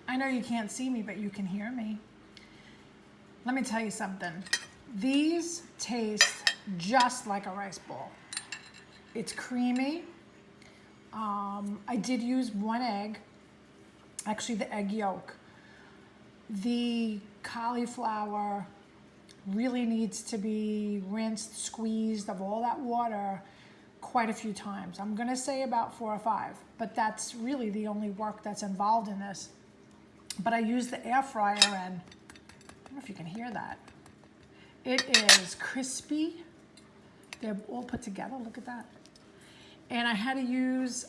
I know you can't see me, but you can hear me. Let me tell you something. These taste just like a rice ball. It's creamy. I did use one egg, actually the egg yolk. The cauliflower really needs to be rinsed, squeezed of all that water quite a few times. I'm gonna say about 4 or 5, but that's really the only work that's involved in this. But I use the air fryer and I don't know if you can hear that. It is crispy. They're all put together, look at that. And I had to use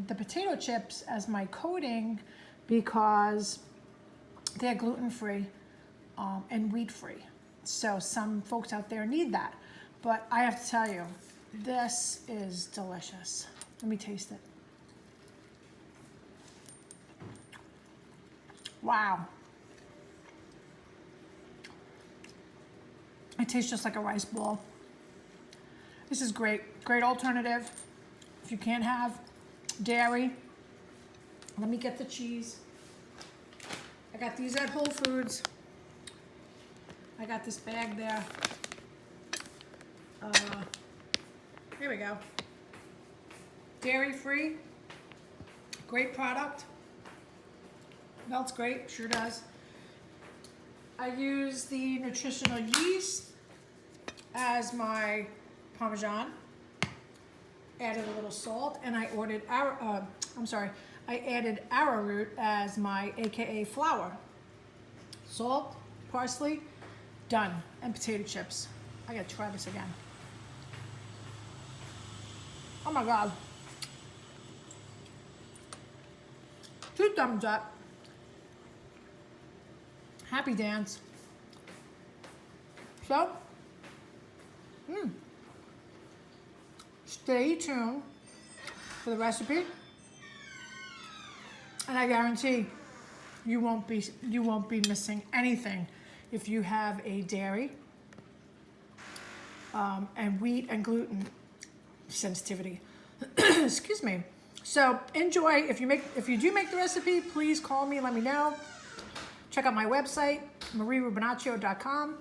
the potato chips as my coating because they're gluten-free and wheat-free. So some folks out there need that. But I have to tell you, this is delicious. Let me taste it. Wow. It tastes just like a rice ball. This is great, great alternative. If you can't have dairy, let me get the cheese. I got these at Whole Foods. I got this bag there. Here we go. Dairy free, great product. Melts great, sure does. I use the nutritional yeast as my Parmesan. Added a little salt, and I added arrowroot as my AKA flour. Salt, parsley, done, and potato chips. I gotta try this again. Oh my God. 2 thumbs up. Happy dance. So, stay tuned for the recipe, and I guarantee you won't be missing anything if you have a dairy and wheat and gluten sensitivity. Excuse me. So enjoy. If you do make the recipe, please call me. Let me know. Check out my website, marierubinaccio.com.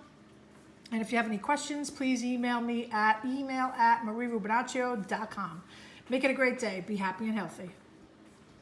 And if you have any questions, please email me at email@marierubinaccio.com. Make it a great day. Be happy and healthy.